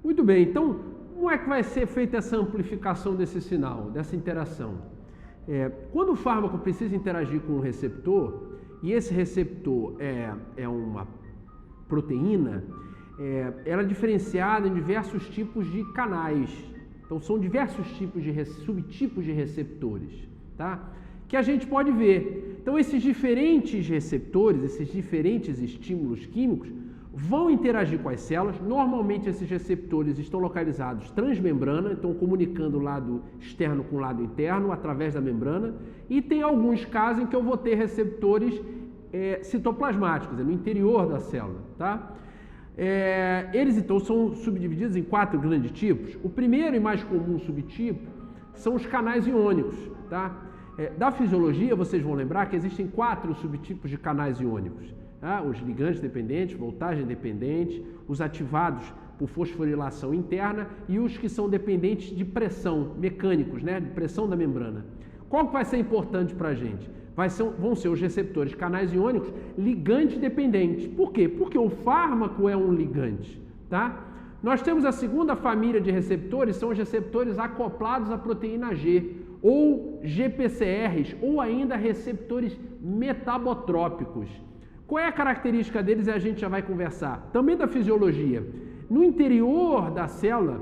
Muito bem, então, como é que vai ser feita essa amplificação desse sinal, dessa interação? Quando o fármaco precisa interagir com o receptor, e esse receptor é uma proteína, ela é diferenciada em diversos tipos de canais. Então, são diversos tipos de subtipos de receptores, tá? Que a gente pode ver. Então, esses diferentes receptores, esses diferentes estímulos químicos, vão interagir com as células. Normalmente, esses receptores estão localizados transmembrana, então comunicando o lado externo com o lado interno, através da membrana. E tem alguns casos em que eu vou ter receptores citoplasmáticos, no interior da célula, tá? Eles, então, são subdivididos em 4 grandes tipos. O primeiro e mais comum subtipo são os canais iônicos, tá? Da fisiologia, vocês vão lembrar que existem 4 subtipos de canais iônicos. Tá? Os ligantes dependentes, voltagem dependente, os ativados por fosforilação interna e os que são dependentes de pressão, mecânicos, né? De pressão da membrana. Qual que vai ser importante para a gente? Vão ser os receptores canais iônicos ligante dependentes. Por quê? Porque o fármaco é um ligante, tá? Nós temos a segunda família de receptores, são os receptores acoplados à proteína G, ou GPCRs, ou ainda receptores metabotrópicos. Qual é a característica deles? A gente já vai conversar. Também da fisiologia. No interior da célula,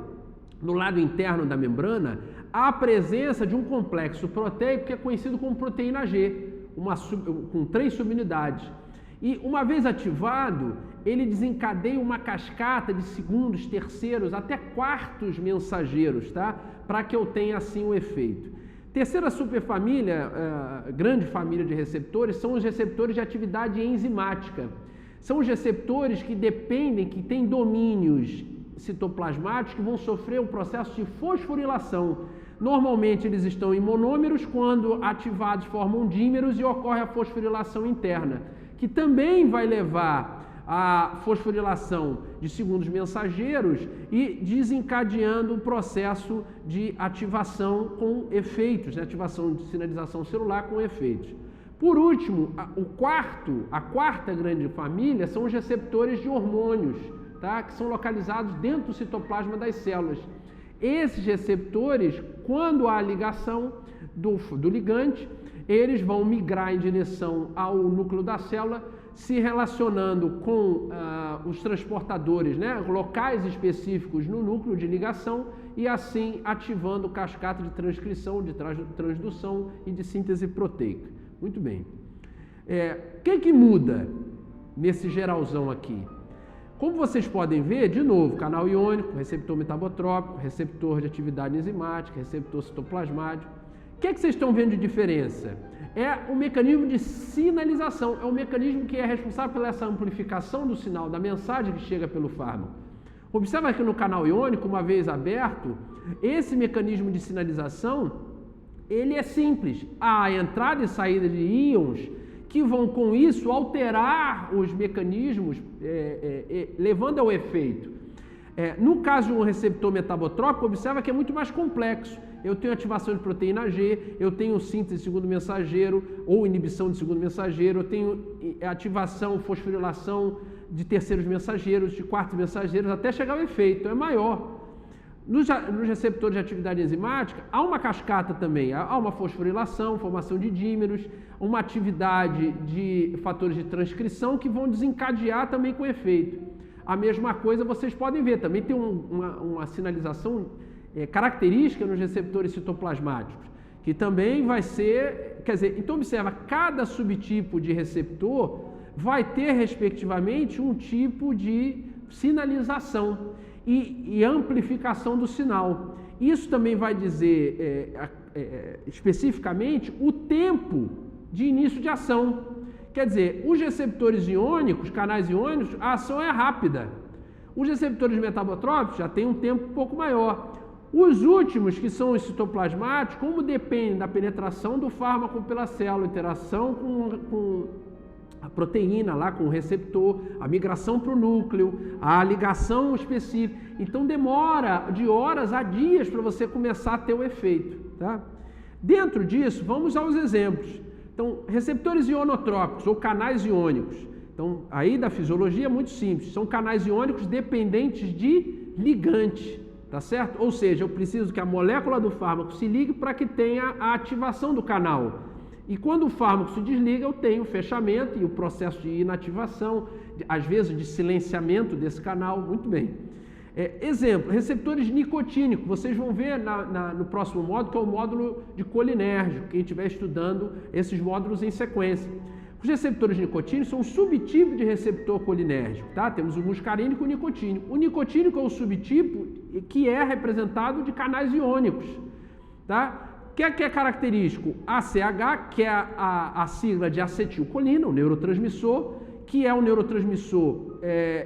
no lado interno da membrana, há a presença de um complexo proteico que é conhecido como proteína G, com 3 subunidades. E uma vez ativado, ele desencadeia uma cascata de segundos, terceiros, até quartos mensageiros, tá? Para que eu tenha assim o efeito. Terceira superfamília, grande família de receptores, são os receptores de atividade enzimática. São os receptores que dependem, que têm domínios citoplasmáticos que vão sofrer o processo de fosforilação. Normalmente eles estão em monômeros, quando ativados formam dímeros e ocorre a fosforilação interna, que também vai levar a fosforilação de segundos mensageiros e desencadeando o processo de ativação com efeitos, né? Ativação de sinalização celular com efeitos. Por último, a quarta grande família são os receptores de hormônios, tá? Que são localizados dentro do citoplasma das células. Esses receptores, quando há ligação do ligante, eles vão migrar em direção ao núcleo da célula, se relacionando com os transportadores, né, locais específicos no núcleo de ligação e assim ativando cascata de transcrição, de transdução e de síntese proteica. Muito bem. O que muda nesse geralzão aqui? Como vocês podem ver, de novo, canal iônico, receptor metabotrópico, receptor de atividade enzimática, receptor citoplasmático. O que vocês estão vendo de diferença? É o mecanismo de sinalização, é o mecanismo que é responsável por essa amplificação do sinal, da mensagem que chega pelo fármaco. Observa que no canal iônico, uma vez aberto, esse mecanismo de sinalização, ele é simples. Há entrada e saída de íons que vão, com isso, alterar os mecanismos, levando ao efeito. No caso de um receptor metabotrópico, observa que é muito mais complexo. Eu tenho ativação de proteína G, eu tenho síntese de segundo mensageiro ou inibição de segundo mensageiro, eu tenho ativação, fosforilação de terceiros mensageiros, de quartos mensageiros, até chegar ao efeito, é maior. Nos receptores de atividade enzimática, há uma cascata também, há uma fosforilação, formação de dímeros, uma atividade de fatores de transcrição que vão desencadear também com efeito. A mesma coisa vocês podem ver, também tem uma sinalização característica nos receptores citoplasmáticos, que também vai ser, quer dizer, então observa, cada subtipo de receptor vai ter, respectivamente, um tipo de sinalização e amplificação do sinal. Isso também vai dizer, especificamente, o tempo de início de ação. Quer dizer, os receptores iônicos, canais iônicos, a ação é rápida. Os receptores metabotrópicos já têm um tempo um pouco maior. Os últimos, que são os citoplasmáticos, como dependem da penetração do fármaco pela célula, interação com a proteína lá, com o receptor, a migração para o núcleo, a ligação específica. Então demora de horas a dias para você começar a ter o efeito, tá? Dentro disso, vamos aos exemplos. Então, receptores ionotrópicos ou canais iônicos. Então, aí da fisiologia é muito simples. São canais iônicos dependentes de ligante, tá certo? Ou seja, eu preciso que a molécula do fármaco se ligue para que tenha a ativação do canal. E quando o fármaco se desliga, eu tenho o fechamento e o processo de inativação, às vezes de silenciamento desse canal. Muito bem. Exemplo, receptores nicotínicos. Vocês vão ver no próximo módulo, que é o módulo de colinérgico, quem estiver estudando esses módulos em sequência. Os receptores nicotínicos são um subtipo de receptor colinérgico, tá? Temos o muscarínico e o nicotínico. O nicotínico é o subtipo que é representado de canais iônicos, tá? O que é característico? ACH, que é a sigla de acetilcolina, o neurotransmissor, que é um neurotransmissor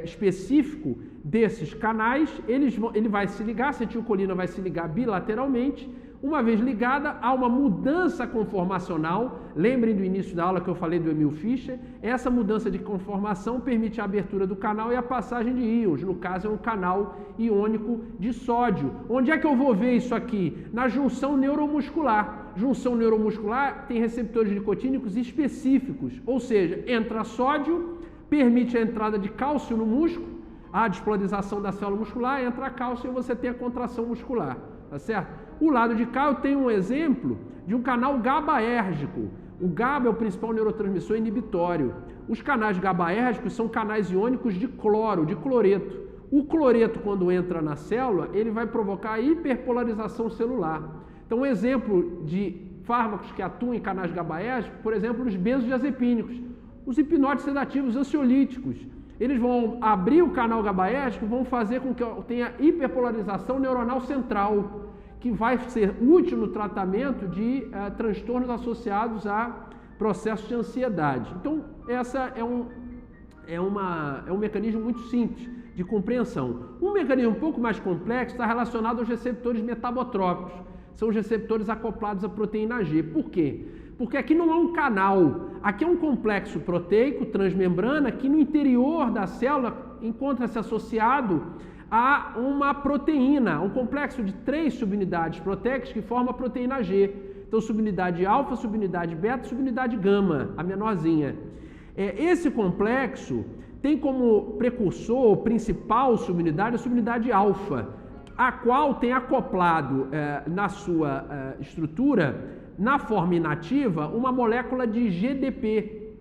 específico desses canais. Ele vai se ligar, a acetilcolina vai se ligar bilateralmente. Uma vez ligada, há uma mudança conformacional. Lembrem do início da aula que eu falei do Emil Fischer. Essa mudança de conformação permite a abertura do canal e a passagem de íons. No caso, é um canal iônico de sódio. Onde é que eu vou ver isso aqui? Na junção neuromuscular. Junção neuromuscular tem receptores nicotínicos específicos. Ou seja, entra sódio, permite a entrada de cálcio no músculo, a despolarização da célula muscular, entra cálcio e você tem a contração muscular. Tá certo? O lado de cá eu tenho um exemplo de um canal GABAérgico. O GABA é o principal neurotransmissor inibitório. Os canais GABAérgicos são canais iônicos de cloro, de cloreto. O cloreto, quando entra na célula, ele vai provocar a hiperpolarização celular. Então, um exemplo de fármacos que atuam em canais GABAérgicos, por exemplo, os benzodiazepínicos, os hipnóticos sedativos ansiolíticos. Eles vão abrir o canal GABAérgico e vão fazer com que tenha hiperpolarização neuronal central, que vai ser útil no tratamento de transtornos associados a processos de ansiedade. Então, essa é um mecanismo muito simples de compreensão. Um mecanismo um pouco mais complexo está relacionado aos receptores metabotrópicos. São os receptores acoplados à proteína G. Por quê? Porque aqui não é um canal, aqui é um complexo proteico transmembrana que no interior da célula encontra-se associado a uma proteína, um complexo de 3 subunidades proteicas que forma a proteína G. Então, subunidade alfa, subunidade beta, subunidade gama, a menorzinha. Esse complexo tem como precursor, principal subunidade, a subunidade alfa, a qual tem acoplado na sua estrutura, na forma inativa, uma molécula de GDP.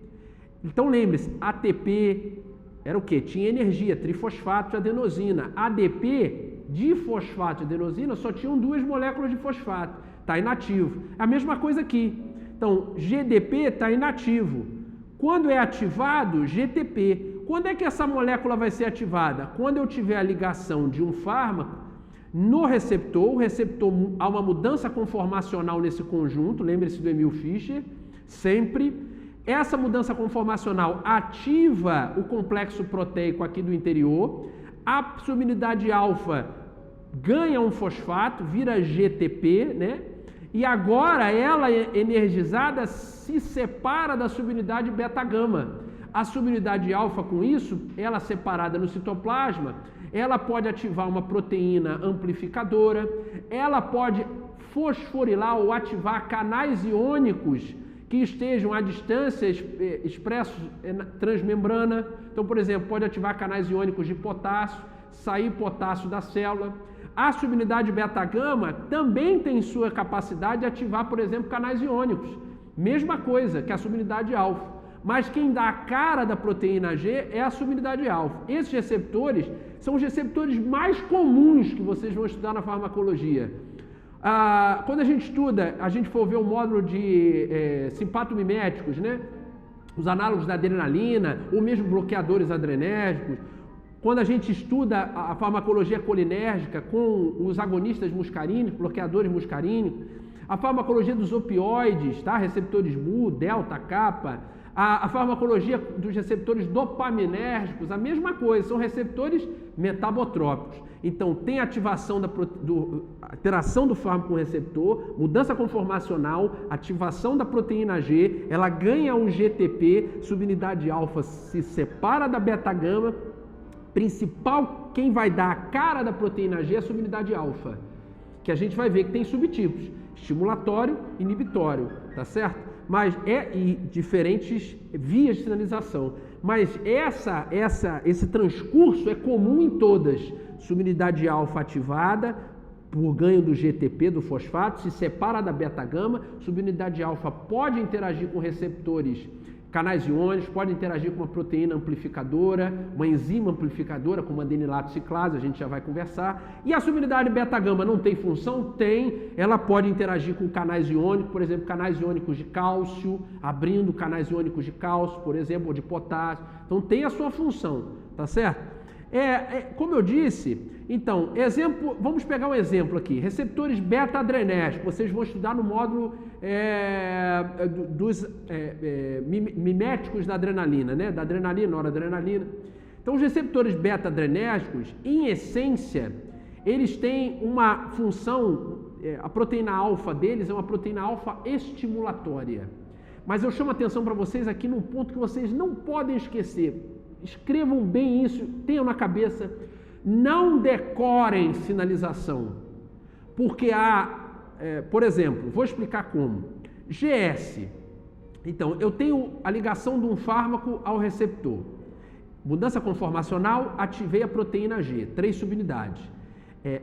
Então, lembre-se, ATP era o quê? Tinha energia, trifosfato de adenosina. ADP, difosfato de adenosina, só tinham 2 moléculas de fosfato. Está inativo. É a mesma coisa aqui. Então, GDP está inativo. Quando é ativado, GTP. Quando é que essa molécula vai ser ativada? Quando eu tiver a ligação de um fármaco no receptor, o receptor, há uma mudança conformacional nesse conjunto, lembre-se do Emil Fischer, sempre. Essa mudança conformacional ativa o complexo proteico aqui do interior, a subunidade alfa ganha um fosfato, vira GTP, né? E agora ela, energizada, se separa da subunidade beta-gama. A subunidade alfa, com isso, ela separada no citoplasma, ela pode ativar uma proteína amplificadora, ela pode fosforilar ou ativar canais iônicos que estejam à distância expressos transmembrana. Então, por exemplo, pode ativar canais iônicos de potássio, sair potássio da célula. A subunidade beta-gama também tem sua capacidade de ativar, por exemplo, canais iônicos. Mesma coisa que a subunidade alfa. Mas quem dá a cara da proteína G é a subunidade alfa. Esses receptores são os receptores mais comuns que vocês vão estudar na farmacologia. Quando a gente estuda, a gente for ver o módulo de simpatomiméticos, né? Os análogos da adrenalina, ou mesmo bloqueadores adrenérgicos. Quando a gente estuda a farmacologia colinérgica com os agonistas muscarínicos, bloqueadores muscarínicos, a farmacologia dos opioides, tá? Receptores mu, delta, kappa, a farmacologia dos receptores dopaminérgicos, a mesma coisa, são receptores metabotrópicos. Então, tem ativação interação do fármaco com o receptor, mudança conformacional, ativação da proteína G, ela ganha um GTP, subunidade alfa se separa da beta-gama, principal, quem vai dar a cara da proteína G é a subunidade alfa, que a gente vai ver que tem subtipos, estimulatório e inibitório, tá certo? Mas e diferentes vias de sinalização. Mas esse transcurso é comum em todas. Subunidade alfa ativada por ganho do GTP, do fosfato, se separa da beta-gama. Subunidade alfa pode interagir com receptores canais iônicos, pode interagir com uma proteína amplificadora, uma enzima amplificadora, como a adenilato ciclase, a gente já vai conversar. E a subunidade beta-gama não tem função? Tem. Ela pode interagir com canais iônicos, por exemplo, canais iônicos de cálcio, abrindo canais iônicos de cálcio, por exemplo, ou de potássio. Então tem a sua função, tá certo? Como eu disse, então, vamos pegar um exemplo aqui, receptores beta-adrenérgicos, vocês vão estudar no módulo dos miméticos da adrenalina, né? Da adrenalina, noradrenalina. Então, os receptores beta-adrenérgicos, em essência, eles têm uma função, a proteína alfa deles é uma proteína alfa estimulatória. Mas eu chamo a atenção para vocês aqui num ponto que vocês não podem esquecer. Escrevam bem isso, tenham na cabeça, não decorem sinalização, porque por exemplo, vou explicar como. GS, então, eu tenho a ligação de um fármaco ao receptor. Mudança conformacional, ativei a proteína G, 3 subunidades.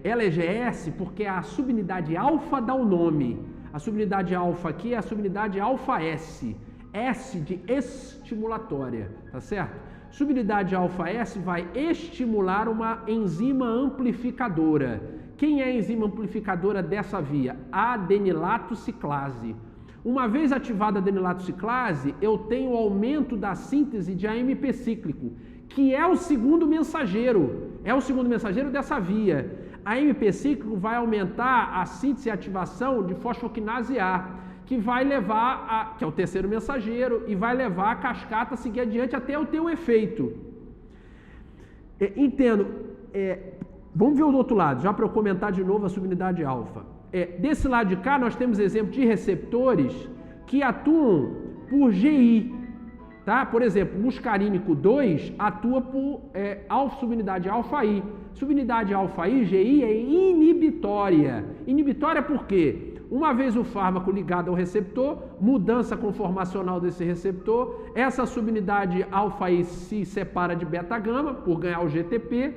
Ela é GS porque a subunidade alfa dá o nome. A subunidade alfa aqui é a subunidade alfa-S, S de estimulatória, tá certo? Subunidade alfa-S vai estimular uma enzima amplificadora. Quem é a enzima amplificadora dessa via? A adenilato ciclase. Uma vez ativada a adenilato ciclase, eu tenho o aumento da síntese de AMP cíclico, que é o segundo mensageiro. É o segundo mensageiro dessa via. A AMP cíclico vai aumentar a síntese e ativação de fosfoquinase A, que vai levar, que é o terceiro mensageiro, e vai levar a cascata a seguir adiante até eu ter um efeito. Entendo. Vamos ver o do outro lado, já para eu comentar de novo a subunidade alfa. Desse lado de cá, nós temos exemplo de receptores que atuam por GI. Tá? Por exemplo, muscarínico 2 atua por subunidade alfa-I. Subunidade alfa-I, GI, é inibitória. Inibitória por quê? Uma vez o fármaco ligado ao receptor, mudança conformacional desse receptor, essa subunidade alfa-I se separa de beta-gama por ganhar o GTP,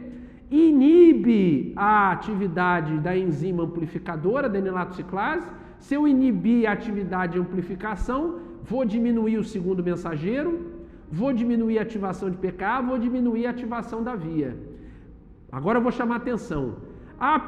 inibe a atividade da enzima amplificadora, adenilato ciclase. Se eu inibir a atividade de amplificação, vou diminuir o segundo mensageiro, vou diminuir a ativação de pKa, vou diminuir a ativação da via. Agora eu vou chamar a atenção.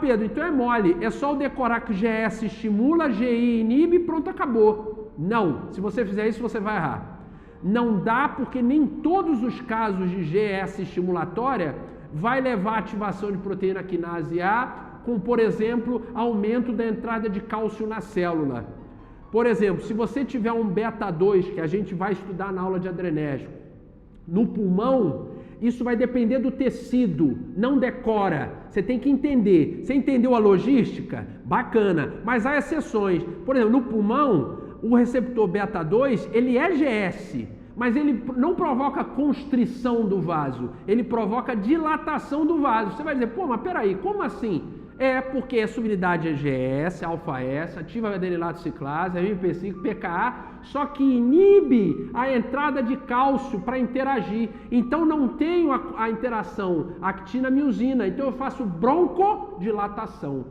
Pedro, então é mole, é só eu decorar que GS estimula, GI inibe e pronto, acabou. Não, se você fizer isso, você vai errar. Não dá, porque nem todos os casos de GS estimulatória vai levar a ativação de proteína quinase A, com, por exemplo, aumento da entrada de cálcio na célula. Por exemplo, se você tiver um beta-2, que a gente vai estudar na aula de adrenérgico, no pulmão, isso vai depender do tecido, não decora. Você tem que entender. Você entendeu a logística? Bacana. Mas há exceções. Por exemplo, no pulmão, o receptor beta-2, ele é GS, mas ele não provoca constrição do vaso, ele provoca dilatação do vaso. Você vai dizer, pô, mas peraí, como assim? Porque a subunidade é GS, alfa-S, ativa a adenilato ciclase, AMP cíclico, pKa, só que inibe a entrada de cálcio para interagir. Então não tenho a interação actina-miosina, então eu faço broncodilatação.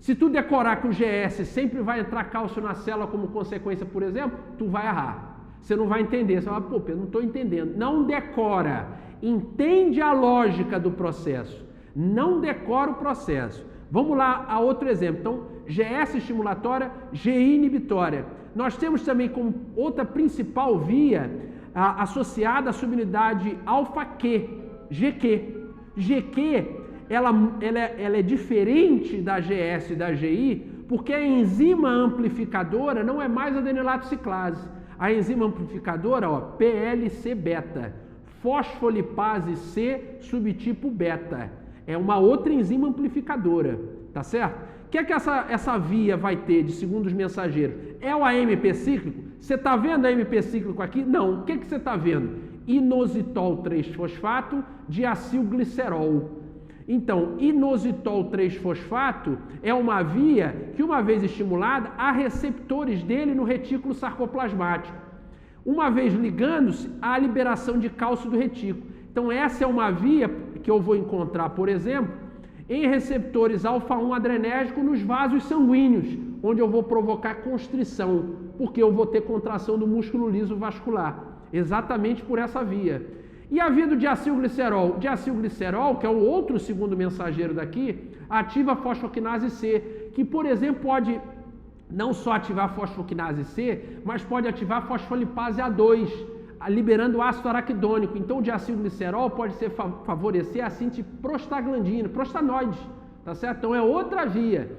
Se tu decorar que o GS sempre vai entrar cálcio na célula como consequência, por exemplo, tu vai errar. Você não vai entender, você vai falar, pô, Pedro, não estou entendendo. Não decora, entende a lógica do processo, não decora o processo. Vamos lá a outro exemplo. Então, GS estimulatória, GI inibitória. Nós temos também como outra principal via associada à subunidade alfa-Q, GQ. GQ, ela é diferente da GS e da GI, porque a enzima amplificadora não é mais adenilato ciclase. A enzima amplificadora, PLC-beta, fosfolipase C subtipo beta. É uma outra enzima amplificadora, tá certo? O que é que essa via vai ter de segundos mensageiros? É o AMP cíclico? Você está vendo AMP cíclico aqui? Não. O que você está vendo? Inositol 3-fosfato, diacilglicerol. Então, inositol 3-fosfato é uma via que, uma vez estimulada, há receptores dele no retículo sarcoplasmático. uma vez ligando-se à liberação de cálcio do retículo. Então essa é uma via que eu vou encontrar, por exemplo, em receptores alfa-1 adrenérgico nos vasos sanguíneos, onde eu vou provocar constrição, porque eu vou ter contração do músculo liso vascular, exatamente por essa via. E a via do diacilglicerol? O diacilglicerol, que é o outro segundo mensageiro daqui, ativa a fosfoquinase C, que, por exemplo, pode não só ativar a fosfoquinase C, mas pode ativar a fosfolipase A2, liberando o ácido araquidônico. Então, o diacilglicerol pode favorecer a síntese prostaglandina, prostanoide, tá certo? Então, é outra via.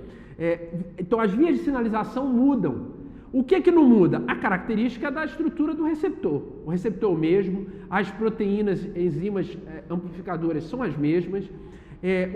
Então, as vias de sinalização mudam. O que não muda? A característica da estrutura do receptor. O receptor é o mesmo, as proteínas, enzimas amplificadoras são as mesmas,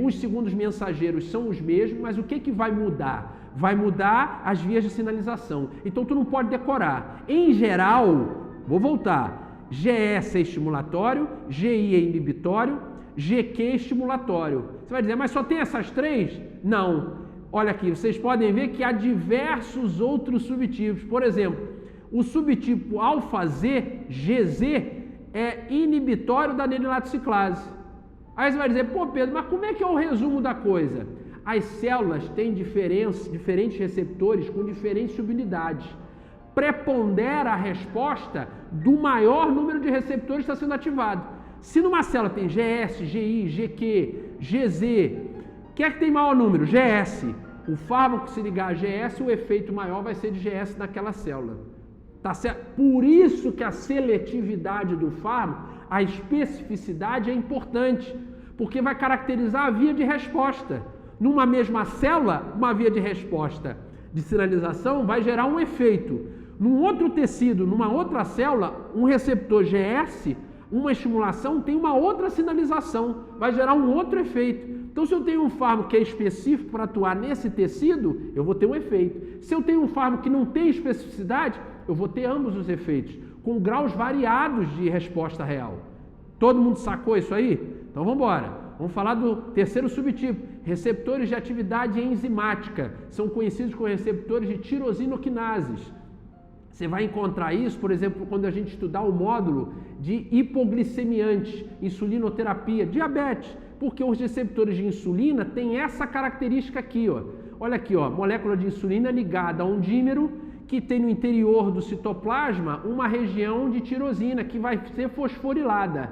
os segundos mensageiros são os mesmos, mas o que vai mudar? Vai mudar as vias de sinalização. Então, tu não pode decorar. Em geral, vou voltar, GS é estimulatório, GI é inibitório, GQ é estimulatório. Você vai dizer, mas só tem essas três? Não. Olha aqui, vocês podem ver que há diversos outros subtipos. Por exemplo, o subtipo alfa-Z, GZ, é inibitório da anenilatociclase. Aí você vai dizer, pô Pedro, mas como é que é o resumo da coisa? As células têm diferentes receptores com diferentes subunidades. Prepondera a resposta do maior número de receptores que está sendo ativado. Se numa célula tem GS, GI, GQ, GZ, quem é que tem maior número? GS. O fármaco, se ligar a GS, o efeito maior vai ser de GS naquela célula. Tá certo? Por isso que a seletividade do fármaco, a especificidade é importante, porque vai caracterizar a via de resposta. Numa mesma célula, uma via de resposta de sinalização vai gerar um efeito. Num outro tecido, numa outra célula, um receptor GS, uma estimulação tem uma outra sinalização, vai gerar um outro efeito. Então, se eu tenho um fármaco que é específico para atuar nesse tecido, eu vou ter um efeito. Se eu tenho um fármaco que não tem especificidade, eu vou ter ambos os efeitos, com graus variados de resposta real. Todo mundo sacou isso aí? Então, vamos embora. Vamos falar do terceiro subtipo, receptores de atividade enzimática. São conhecidos como receptores de tirosinoquinases. Você vai encontrar isso, por exemplo, quando a gente estudar o módulo de hipoglicemiantes, insulinoterapia, diabetes, porque os receptores de insulina têm essa característica aqui, ó. Olha aqui, ó, molécula de insulina ligada a um dímero que tem no interior do citoplasma uma região de tirosina que vai ser fosforilada,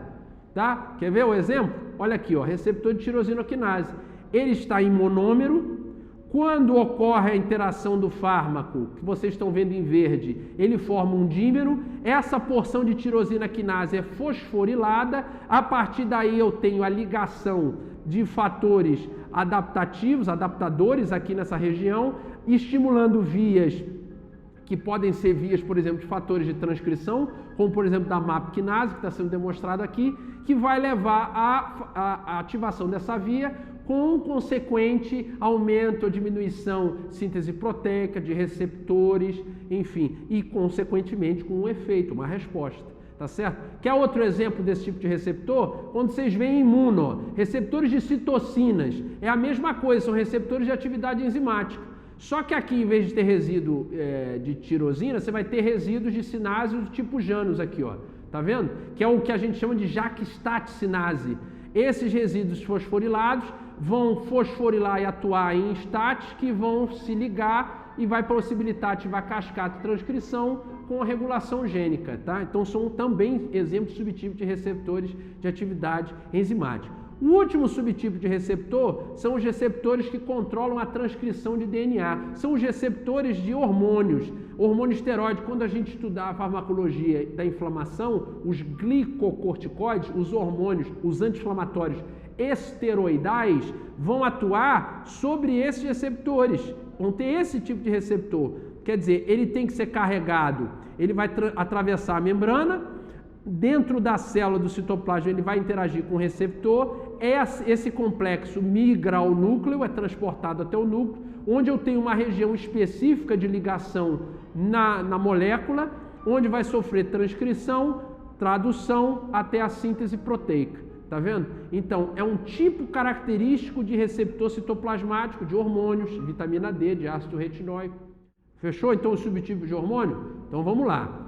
tá? Quer ver o exemplo? Olha aqui, ó, receptor de tirosinoquinase. Ele está em monômero. Quando ocorre a interação do fármaco, que vocês estão vendo em verde, ele forma um dímero, essa porção de tirosina quinase é fosforilada, a partir daí eu tenho a ligação de fatores adaptativos, adaptadores aqui nessa região, estimulando vias que podem ser vias, por exemplo, de fatores de transcrição, como por exemplo da MAP quinase, que está sendo demonstrado aqui, que vai levar à ativação dessa via, com consequente aumento ou diminuição de síntese proteica, de receptores, enfim, e consequentemente com um efeito, uma resposta, tá certo? Quer outro exemplo desse tipo de receptor? Quando vocês veem imuno, receptores de citocinas, é a mesma coisa, são receptores de atividade enzimática. Só que aqui, em vez de ter resíduo de tirosina, você vai ter resíduos de sinase do tipo Janus aqui, ó, tá vendo? Que é o que a gente chama de JAK-STAT-sinase. Esses resíduos fosforilados vão fosforilar e atuar em estátis que vão se ligar e vai possibilitar ativar cascata de transcrição com a regulação gênica, tá? Então são também exemplos de subtipos de receptores de atividade enzimática. O último subtipo de receptor são os receptores que controlam a transcrição de DNA. São os receptores de hormônios. Hormônio esteroide, quando a gente estudar a farmacologia da inflamação, os glicocorticoides, os hormônios, os anti-inflamatórios esteroidais, vão atuar sobre esses receptores. Vão ter esse tipo de receptor. Quer dizer, ele tem que ser carregado, ele vai atravessar a membrana, dentro da célula do citoplasma ele vai interagir com o receptor, esse complexo migra ao núcleo, é transportado até o núcleo, onde eu tenho uma região específica de ligação na molécula, onde vai sofrer transcrição, tradução até a síntese proteica. Tá vendo? Então, é um tipo característico de receptor citoplasmático, de hormônios, de vitamina D, de ácido retinóico. Fechou? Então, o subtipo de hormônio? Então, vamos lá.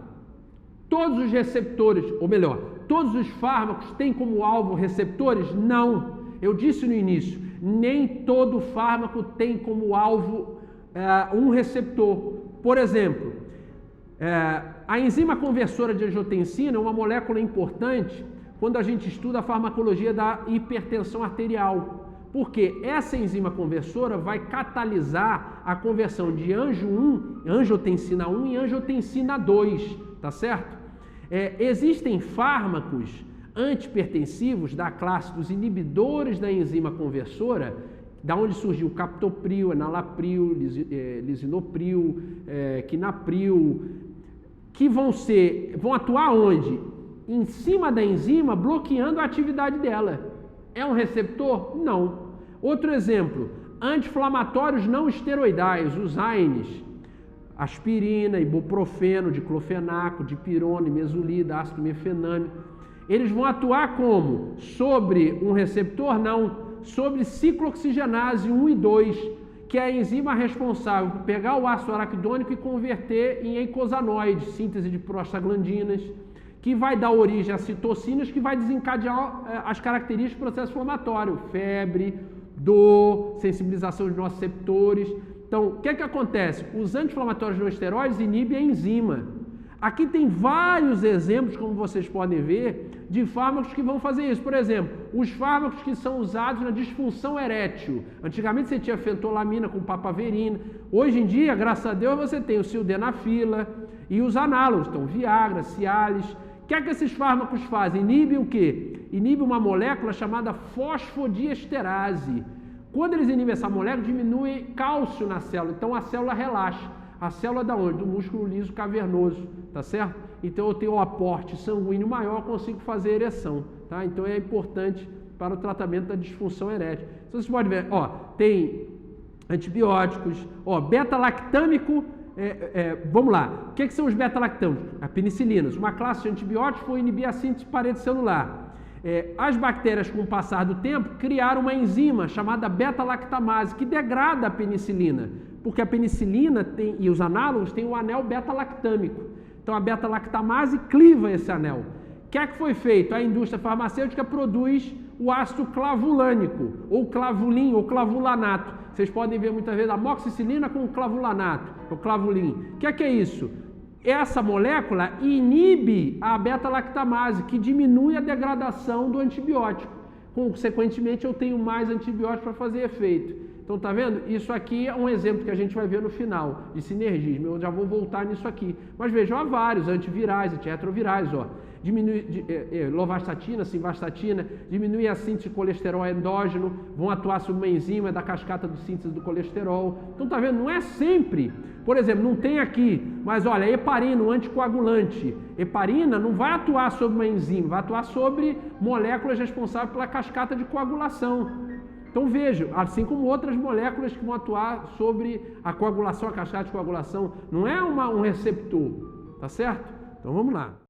Todos os receptores, ou melhor, todos os fármacos têm como alvo receptores? Não. Eu disse no início, nem todo fármaco tem como alvo um receptor. Por exemplo, a enzima conversora de angiotensina é uma molécula importante quando a gente estuda a farmacologia da hipertensão arterial. Porque essa enzima conversora vai catalisar a conversão de angiotensina 1 e angiotensina 2, tá certo? Existem fármacos antipertensivos da classe dos inibidores da enzima conversora, da onde surgiu o captopril, enalapril, lisinopril, quinapril, que vão atuar onde? Em cima da enzima, bloqueando a atividade dela. É um receptor? Não. Outro exemplo, anti-inflamatórios não esteroidais, os AINES, aspirina, ibuprofeno, diclofenaco, dipirona, mesolida, ácido mefenâmico. Eles vão atuar como? Sobre um receptor? Não. Sobre ciclooxigenase 1 e 2, que é a enzima responsável por pegar o ácido araquidônico e converter em eicosanoides, síntese de prostaglandinas, que vai dar origem a citocinas, que vai desencadear as características do processo inflamatório, febre, dor, sensibilização de nossos receptores. Então, o que acontece? Os anti-inflamatórios não esteroides inibem a enzima. Aqui tem vários exemplos, como vocês podem ver, de fármacos que vão fazer isso. Por exemplo, os fármacos que são usados na disfunção erétil. Antigamente você tinha fentolamina com papaverina. Hoje em dia, graças a Deus, você tem o sildenafila e os análogos. Então, Viagra, Cialis. O que esses fármacos fazem? Inibem o quê? Inibem uma molécula chamada fosfodiesterase. Quando eles inibem essa molécula, diminui cálcio na célula. Então, a célula relaxa. A célula da onde? Do músculo liso cavernoso, tá certo? Então eu tenho um aporte sanguíneo maior, consigo fazer ereção, tá? Então é importante para o tratamento da disfunção erétil. Então vocês podem ver, tem antibióticos, beta-lactâmico, vamos lá. O que são os beta-lactâmicos? A penicilinas, uma classe de antibióticos foi inibir a síntese de parede celular. As bactérias, com o passar do tempo, criaram uma enzima chamada beta-lactamase, que degrada a penicilina, porque a penicilina e os análogos têm o anel beta-lactâmico. Então, a beta-lactamase cliva esse anel. O que foi feito? A indústria farmacêutica produz o ácido clavulânico, ou clavulin, ou clavulanato. Vocês podem ver muitas vezes a amoxicilina com clavulanato, ou clavulin. O que é isso? Essa molécula inibe a beta-lactamase, que diminui a degradação do antibiótico. Consequentemente, eu tenho mais antibiótico para fazer efeito. Então, tá vendo? Isso aqui é um exemplo que a gente vai ver no final, de sinergismo. Eu já vou voltar nisso aqui. Mas vejam, há vários antivirais, antirretrovirais, diminui lovastatina, simvastatina, diminui a síntese de colesterol endógeno, vão atuar sobre uma enzima da cascata de síntese do colesterol. Então, tá vendo? Não é sempre. Por exemplo, não tem aqui, mas olha, heparina, um anticoagulante. Heparina não vai atuar sobre uma enzima, vai atuar sobre moléculas responsáveis pela cascata de coagulação. Então vejam, assim como outras moléculas que vão atuar sobre a coagulação, a cascata de coagulação, não é um receptor, tá certo? Então vamos lá.